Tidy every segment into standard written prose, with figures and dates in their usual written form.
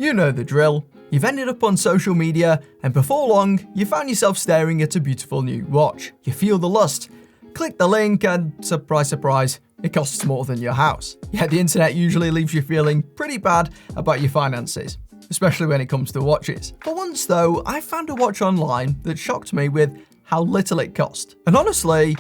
You know the drill. You've ended up on social media, and before long, you found yourself staring at a beautiful new watch. You feel the lust. Click the link and, surprise, surprise, it costs more than your house. Yet the internet usually leaves you feeling pretty bad about your finances, especially when it comes to watches. For once though, I found a watch online that shocked me with how little it cost. And honestly,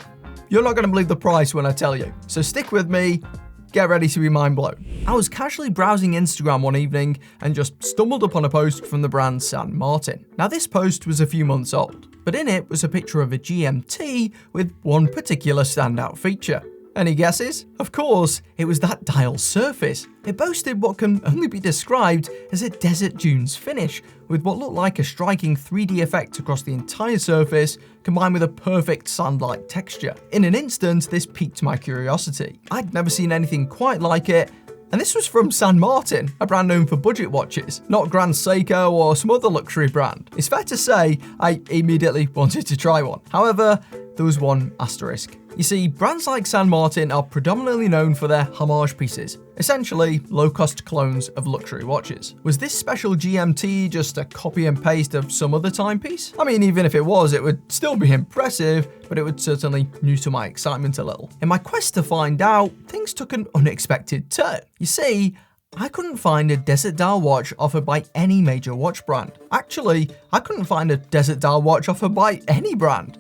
you're not going to believe the price when I tell you. So stick with me. Get ready to be mind blown. I was casually browsing Instagram one evening and just stumbled upon a post from the brand San Martin. Now this post was a few months old, but in it was a picture of a GMT with one particular standout feature. Any guesses? Of course, it was that dial surface. It boasted what can only be described as a desert dunes finish, with what looked like a striking 3D effect across the entire surface, combined with a perfect sand-like texture. In an instant, this piqued my curiosity. I'd never seen anything quite like it, and this was from San Martin, a brand known for budget watches, not Grand Seiko or some other luxury brand. It's fair to say I immediately wanted to try one. However, there was one asterisk. You see, brands like San Martin are predominantly known for their homage pieces, essentially low-cost clones of luxury watches. Was this special GMT just a copy and paste of some other timepiece? I mean, even if it was, it would still be impressive, but it would certainly neuter my excitement a little. In my quest to find out, things took an unexpected turn. You see, I couldn't find a desert dial watch offered by any major watch brand. Actually, I couldn't find a desert dial watch offered by any brand.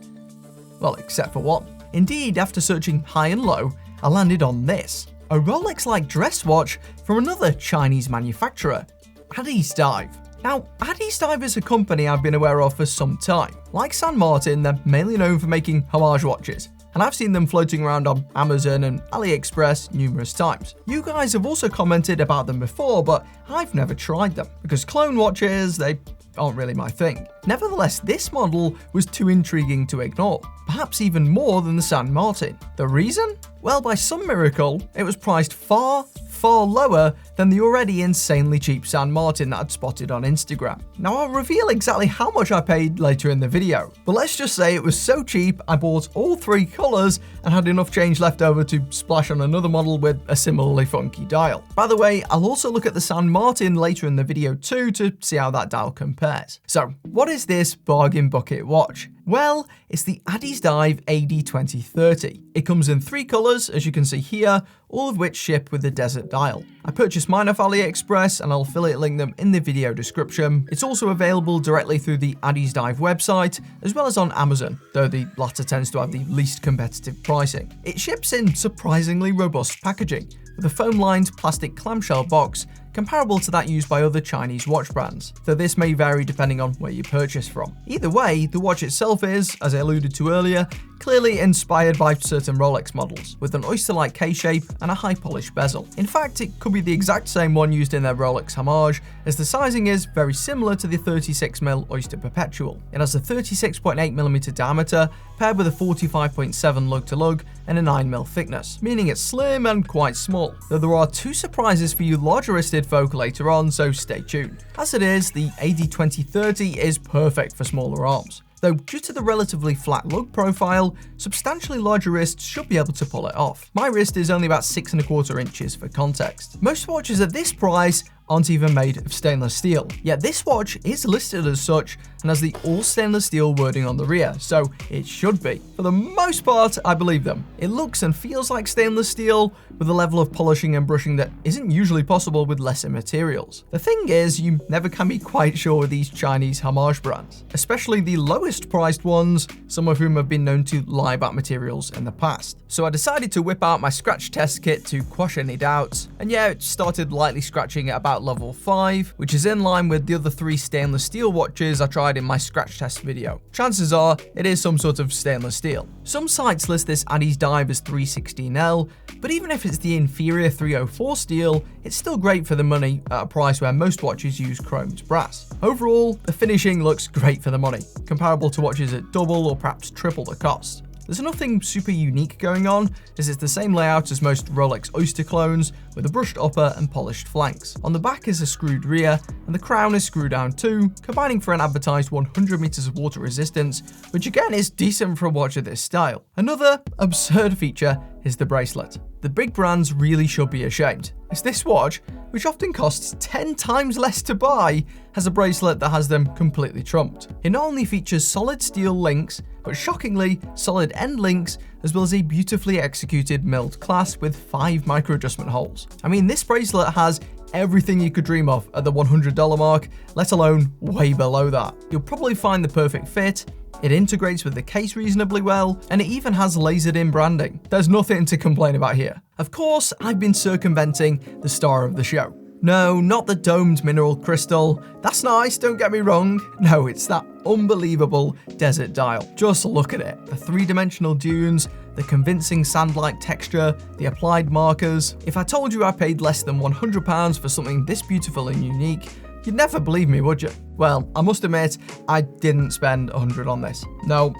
Well, except for one. Indeed, after searching high and low, I landed on this, a Rolex-like dress watch from another Chinese manufacturer, Addiesdive. Now, Addiesdive is a company I've been aware of for some time. Like San Martin, they're mainly known for making homage watches, and I've seen them floating around on Amazon and AliExpress numerous times. You guys have also commented about them before, but I've never tried them, because clone watches, they aren't really my thing. Nevertheless, this model was too intriguing to ignore, perhaps even more than the San Martin. The reason? Well, by some miracle, it was priced far lower than the already insanely cheap San Martin that I'd spotted on Instagram. Now I'll reveal exactly how much I paid later in the video, but let's just say it was so cheap I bought all three colours and had enough change left over to splash on another model with a similarly funky dial. By the way, I'll also look at the San Martin later in the video too to see how that dial compares. So what is this bargain bucket watch? Well, it's the Addiesdive AD2030. It comes in three colours, as you can see here, all of which ship with the desert dial. I purchased mine off AliExpress and I'll affiliate link them in the video description. It's also available directly through the Addiesdive website, as well as on Amazon, though the latter tends to have the least competitive pricing. It ships in surprisingly robust packaging, with a foam-lined plastic clamshell box comparable to that used by other Chinese watch brands, though this may vary depending on where you purchase from. Either way, the watch itself is, as I alluded to earlier, clearly inspired by certain Rolex models, with an oyster-like K-shape and a high-polished bezel. In fact, it could be the exact same one used in their Rolex homage, as the sizing is very similar to the 36mm Oyster Perpetual. It has a 36.8mm diameter, paired with a 45.7 lug-to-lug and a 9mm thickness, meaning it's slim and quite small, though there are two surprises for you larger-wristed folk later on, so stay tuned. As it is, the AD2030 is perfect for smaller arms, though due to the relatively flat lug profile, substantially larger wrists should be able to pull it off. My wrist is only about 6¼ inches for context. Most watches at this price aren't even made of stainless steel, yet this watch is listed as such and has the all stainless steel wording on the rear, so it should be. For the most part, I believe them. It looks and feels like stainless steel, with a level of polishing and brushing that isn't usually possible with lesser materials. The thing is, you never can be quite sure with these Chinese homage brands, especially the lowest priced ones, some of whom have been known to lie about materials in the past. So I decided to whip out my scratch test kit to quash any doubts, and yeah, it started lightly scratching at about level 5, which is in line with the other 3 stainless steel watches I tried in my scratch test video. Chances are, it is some sort of stainless steel. Some sites list this Addiesdive as 316L, but even if it's the inferior 304 steel, it's still great for the money at a price where most watches use chromed brass. Overall, the finishing looks great for the money, comparable to watches at double or perhaps triple the cost. There's nothing super unique going on, as it's the same layout as most Rolex Oyster clones, with a brushed upper and polished flanks. On the back is a screwed rear, and the crown is screwed down too, combining for an advertised 100 meters of water resistance, which again is decent for a watch of this style. Another absurd feature is the bracelet. The big brands really should be ashamed, as this watch, which often costs 10 times less to buy, has a bracelet that has them completely trumped. It not only features solid steel links, but shockingly solid end links, as well as a beautifully executed milled clasp with 5 micro adjustment holes. I mean, this bracelet has everything you could dream of at the $100 mark, let alone way below that. You'll probably find the perfect fit, it integrates with the case reasonably well, and it even has lasered in branding. There's nothing to complain about here. Of course, I've been circumventing the star of the show. No, not the domed mineral crystal. That's nice, don't get me wrong. No, it's that unbelievable desert dial. Just look at it. The 3-dimensional dunes, the convincing sand-like texture, the applied markers. If I told you I paid less than £100 for something this beautiful and unique, you'd never believe me, would you? Well, I must admit, I didn't spend $100 on this. No,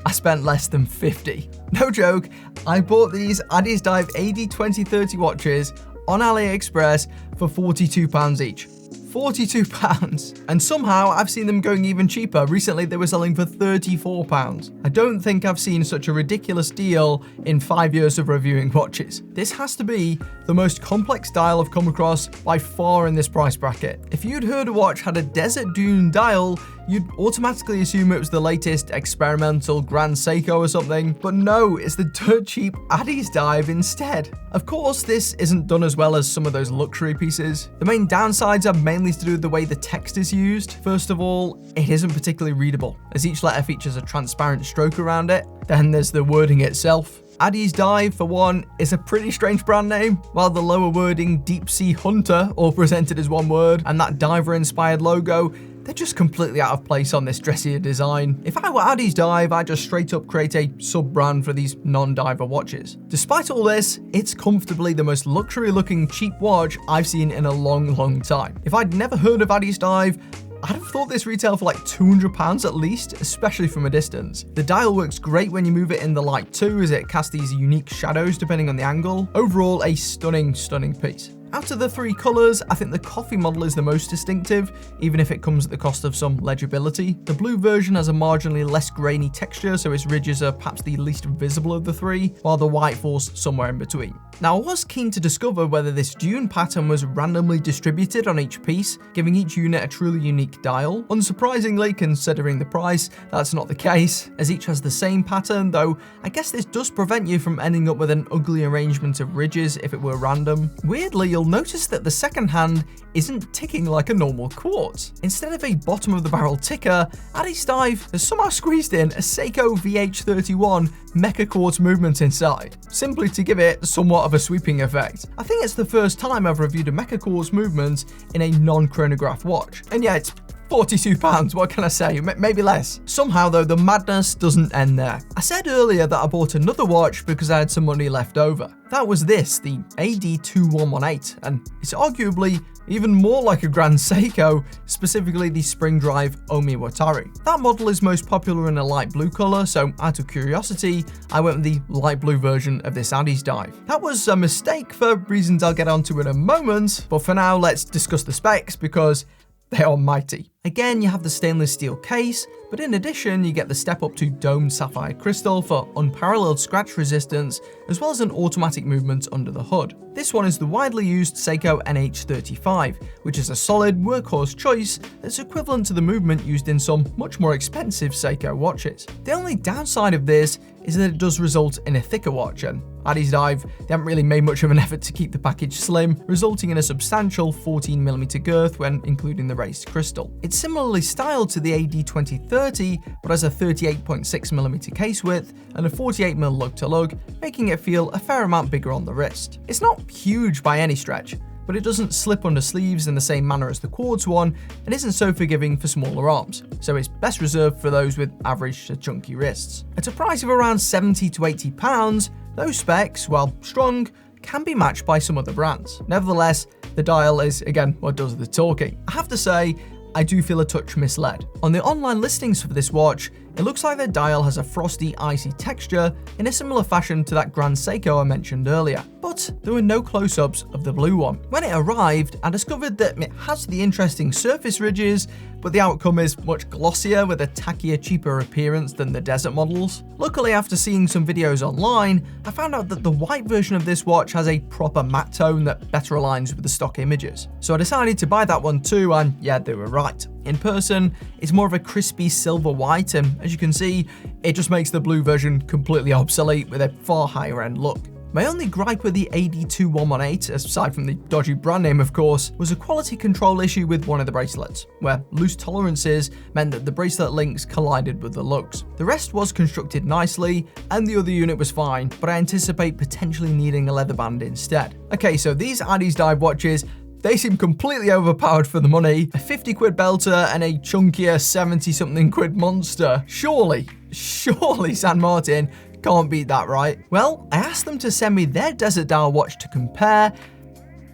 I spent less than 50. No joke, I bought these Addiesdive AD2030 watches on AliExpress for £42 each. £42. And somehow I've seen them going even cheaper. Recently they were selling for £34. I don't think I've seen such a ridiculous deal in 5 years of reviewing watches. This has to be the most complex dial I've come across by far in this price bracket. If you'd heard a watch had a desert dune dial, you'd automatically assume it was the latest experimental Grand Seiko or something, but no, it's the dirt cheap Addiesdive instead. Of course, this isn't done as well as some of those luxury pieces. The main downsides are mainly to do with the way the text is used. First of all, it isn't particularly readable, as each letter features a transparent stroke around it. Then there's the wording itself. Addiesdive, for one, is a pretty strange brand name, while the lower wording Deep Sea Hunter, all presented as one word, and that diver-inspired logo, they're just completely out of place on this dressier design. If I were Addiesdive, I'd just straight up create a sub-brand for these non-diver watches. Despite all this, it's comfortably the most luxury-looking cheap watch I've seen in a long time. If I'd never heard of Addiesdive, I'd have thought this retailed for like £200 at least, especially from a distance. The dial works great when you move it in the light too, as it casts these unique shadows depending on the angle. Overall, a stunning piece. Out of the 3 colors, I think the coffee model is the most distinctive, even if it comes at the cost of some legibility. The blue version has a marginally less grainy texture, so its ridges are perhaps the least visible of the 3, while the white falls somewhere in between. Now, I was keen to discover whether this dune pattern was randomly distributed on each piece, giving each unit a truly unique dial. Unsurprisingly, considering the price, that's not the case, as each has the same pattern, though I guess this does prevent you from ending up with an ugly arrangement of ridges if it were random. Weirdly, you'll notice that the second hand isn't ticking like a normal quartz. Instead of a bottom of the barrel ticker, Addiesdive has somehow squeezed in a Seiko VH31 mecha quartz movement inside, simply to give it somewhat of a sweeping effect. I think it's the first time I've reviewed a mecha quartz movement in a non-chronograph watch, and yeah, it's £42, what can I say? Maybe less. Somehow though, the madness doesn't end there. I said earlier that I bought another watch because I had some money left over. That was this, the AD2118, and it's arguably even more like a Grand Seiko, specifically the spring drive Omi Watari. That model is most popular in a light blue color, so out of curiosity, I went with the light blue version of this Addiesdive. That was a mistake for reasons I'll get onto in a moment, but for now, let's discuss the specs because they are mighty. Again, you have the stainless steel case, but in addition, you get the step up to domed sapphire crystal for unparalleled scratch resistance, as well as an automatic movement under the hood. This one is the widely used Seiko NH35, which is a solid workhorse choice that's equivalent to the movement used in some much more expensive Seiko watches. The only downside of this is that it does result in a thicker watch, and Addiesdive, they haven't really made much of an effort to keep the package slim, resulting in a substantial 14mm girth when including the raised crystal. It's similarly styled to the AD2030, but has a 38.6mm case width and a 48mm lug-to-lug, making it feel a fair amount bigger on the wrist. It's not huge by any stretch, but it doesn't slip under sleeves in the same manner as the quartz one, and isn't so forgiving for smaller arms, so it's best reserved for those with average to chunky wrists. At a price of around £70 to £80, those specs, while strong, can be matched by some other brands. Nevertheless, the dial is, again, what does the talking. I have to say, I do feel a touch misled. On the online listings for this watch, It looks like the dial has a frosty, icy texture in a similar fashion to that Grand Seiko I mentioned earlier, but there were no close-ups of the blue one. When it arrived, I discovered that it has the interesting surface ridges, but the outcome is much glossier with a tackier, cheaper appearance than the desert models. Luckily, after seeing some videos online, I found out that the white version of this watch has a proper matte tone that better aligns with the stock images. So I decided to buy that one too, and yeah, they were right. In person, it's more of a crispy silver white, and as you can see, it just makes the blue version completely obsolete with a far higher end look. My only gripe with the AD2118, aside from the dodgy brand name of course, was a quality control issue with one of the bracelets, where loose tolerances meant that the bracelet links collided with the lugs. The rest was constructed nicely, and the other unit was fine, but I anticipate potentially needing a leather band instead. Okay, so these Addiesdive watches, they seem completely overpowered for the money. A 50 quid belter and a chunkier 70 something quid monster. Surely San Martin can't beat that, right? Well, I asked them to send me their desert dial watch to compare,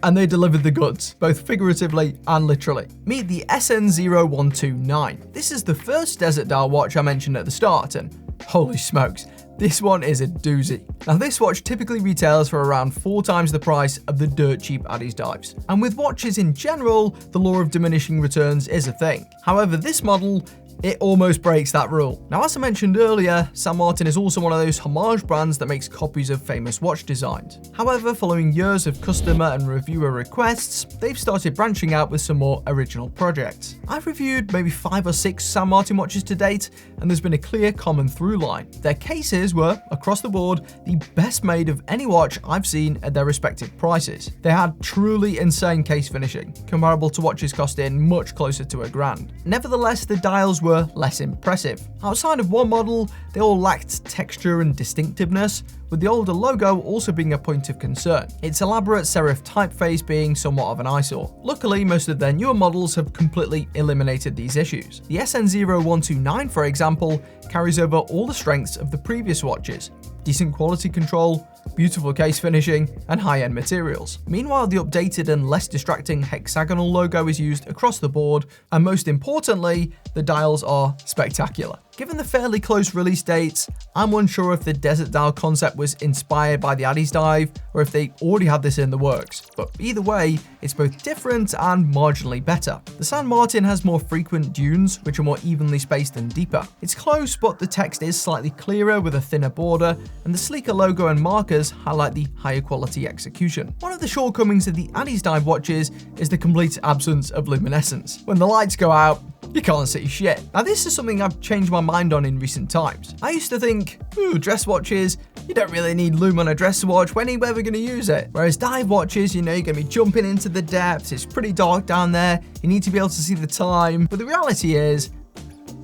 and they delivered the goods, both figuratively and literally. Meet the SN0129. This is the first desert dial watch I mentioned at the start, and holy smokes, this one is a doozy. Now this watch typically retails for around 4 times the price of the dirt cheap Addiesdives. And with watches in general, the law of diminishing returns is a thing. However, this model, it almost breaks that rule. Now, as I mentioned earlier, San Martin is also one of those homage brands that makes copies of famous watch designs. However, following years of customer and reviewer requests, they've started branching out with some more original projects. I've reviewed maybe 5 or 6 San Martin watches to date, and there's been a clear common through line. Their cases were, across the board, the best made of any watch I've seen at their respective prices. They had truly insane case finishing, comparable to watches costing much closer to $1,000. Nevertheless, the dials were less impressive. Outside of one model, they all lacked texture and distinctiveness, with the older logo also being a point of concern, its elaborate serif typeface being somewhat of an eyesore. Luckily, most of their newer models have completely eliminated these issues. The SN0129, for example, carries over all the strengths of the previous watches: decent quality control, beautiful case finishing, and high-end materials. Meanwhile, the updated and less distracting hexagonal logo is used across the board, and most importantly, the dials are spectacular. Given the fairly close release dates, I'm unsure if the desert dial concept was inspired by the Addiesdive or if they already had this in the works, but either way, it's both different and marginally better. The San Martin has more frequent dunes, which are more evenly spaced and deeper. It's close, but the text is slightly clearer with a thinner border, and the sleeker logo and markers highlight the higher quality execution. One of the shortcomings of the Addiesdive watches is the complete absence of luminescence. When the lights go out, you can't see shit. Now this is something I've changed my mind on in recent times. I used to think, dress watches, you don't really need lume on a dress watch, when are you ever going to use it? Whereas dive watches, you know, you're going to be jumping into the depths, it's pretty dark down there, you need to be able to see the time. But the reality is,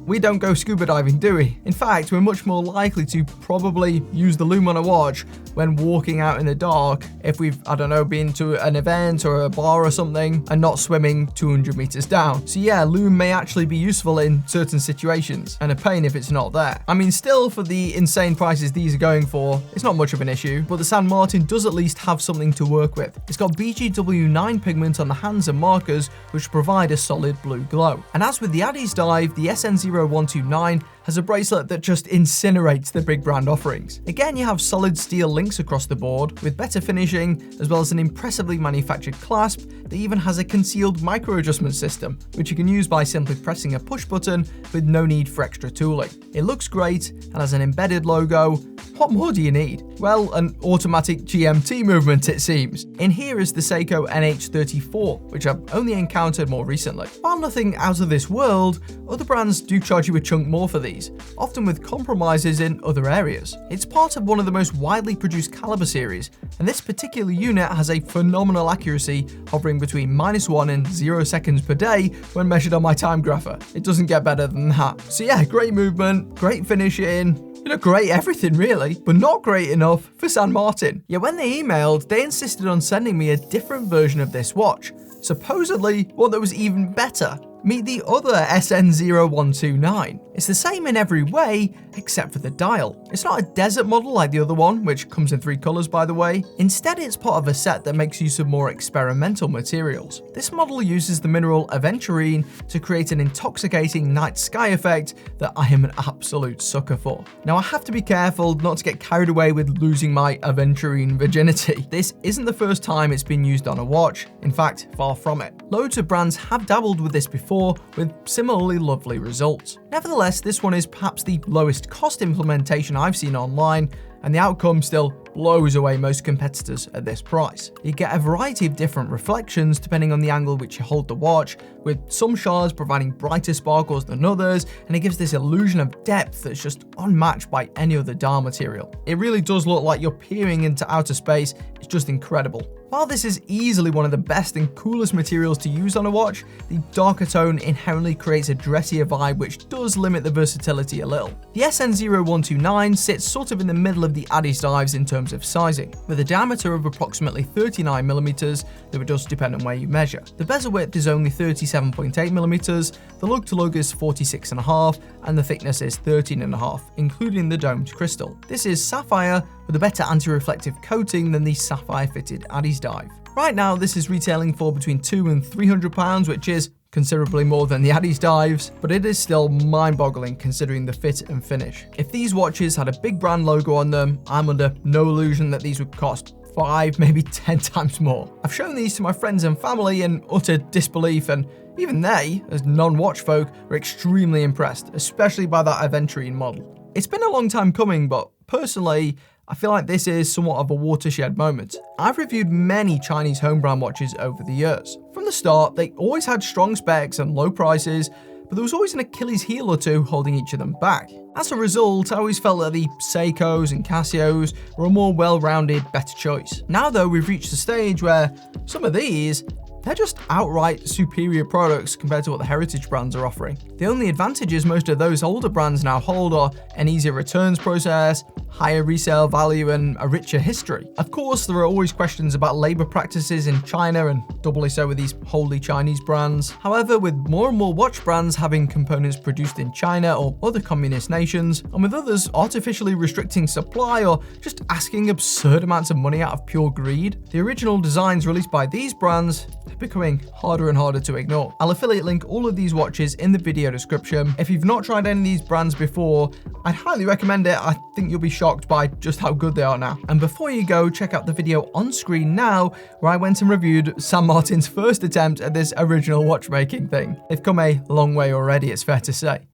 we don't go scuba diving, do we? In fact, we're much more likely to probably use the lume on a watch when walking out in the dark if we've, I don't know, been to an event or a bar or something and not swimming 200 meters down. So yeah, lume may actually be useful in certain situations and a pain if it's not there. I mean, still, for the insane prices these are going for, it's not much of an issue, but the San Martin does at least have something to work with. It's got BGW9 pigment on the hands and markers, which provide a solid blue glow. And as with the Addiesdive, the SN0129 has a bracelet that just incinerates the big brand offerings. Again, you have solid steel links across the board, with better finishing, as well as an impressively manufactured clasp that even has a concealed micro adjustment system, which you can use by simply pressing a push button with no need for extra tooling. It looks great and has an embedded logo. What more do you need? Well, an automatic GMT movement, it seems. In here is the Seiko NH34, which I've only encountered more recently. While nothing out of this world, other brands do charge you a chunk more for these, often with compromises in other areas. It's part of one of the most widely produced caliber series, and this particular unit has a phenomenal accuracy, hovering between -1 and 0 seconds per day when measured on my time grapher. It doesn't get better than that. So yeah, great movement, great finishing, you know, great everything really, but not great enough for San Martin. Yet when they emailed, they insisted on sending me a different version of this watch, supposedly one that was even better. Meet the other SN0129. It's the same in every way, except for the dial. It's not a desert model like the other one, which comes in 3 colors by the way. Instead, it's part of a set that makes use of more experimental materials. This model uses the mineral aventurine to create an intoxicating night sky effect that I am an absolute sucker for. Now I have to be careful not to get carried away with losing my aventurine virginity. This isn't the first time it's been used on a watch. In fact, far from it. Loads of brands have dabbled with this before with similarly lovely results. Nevertheless, this one is perhaps the lowest cost implementation I've seen online, and the outcome still blows away most competitors at this price. You get a variety of different reflections depending on the angle which you hold the watch, with some shards providing brighter sparkles than others, and it gives this illusion of depth that's just unmatched by any other dial material. It really does look like you're peering into outer space. It's just incredible. While this is easily one of the best and coolest materials to use on a watch, the darker tone inherently creates a dressier vibe which does limit the versatility a little. The SN0129 sits sort of in the middle of the Addiesdives in terms of sizing, with a diameter of approximately 39mm, though it does depend on where you measure. The bezel width is only 37.8mm, the lug-to-lug is 46.5, and the thickness is 13.5, including the domed crystal. This is sapphire with a better anti-reflective coating than the sapphire-fitted Addiesdive. Right now, this is retailing for between £200 and £300, which is considerably more than the Addiesdives, but it is still mind-boggling considering the fit and finish. If these watches had a big brand logo on them, I'm under no illusion that these would cost 5, maybe 10 times more. I've shown these to my friends and family in utter disbelief, and even they, as non-watch folk, were extremely impressed, especially by that aventurine model. It's been a long time coming, but personally, I feel like this is somewhat of a watershed moment. I've reviewed many Chinese home brand watches over the years. From the start, they always had strong specs and low prices, but there was always an Achilles heel or two holding each of them back. As a result, I always felt that the Seikos and Casios were a more well-rounded, better choice. Now though, we've reached a stage where some of these, they're just outright superior products compared to what the heritage brands are offering. The only advantages most of those older brands now hold are an easier returns process, higher resale value, and a richer history. Of course, there are always questions about labor practices in China, and doubly so with these wholly Chinese brands. However, with more and more watch brands having components produced in China or other communist nations, and with others artificially restricting supply or just asking absurd amounts of money out of pure greed, the original designs released by these brands are becoming harder and harder to ignore. I'll affiliate link all of these watches in the video description. If you've not tried any of these brands before, I'd highly recommend it. I think you'll be shocked by just how good they are now. And before you go, check out the video on screen now where I went and reviewed San Martin's first attempt at this original watchmaking thing. They've come a long way already, it's fair to say.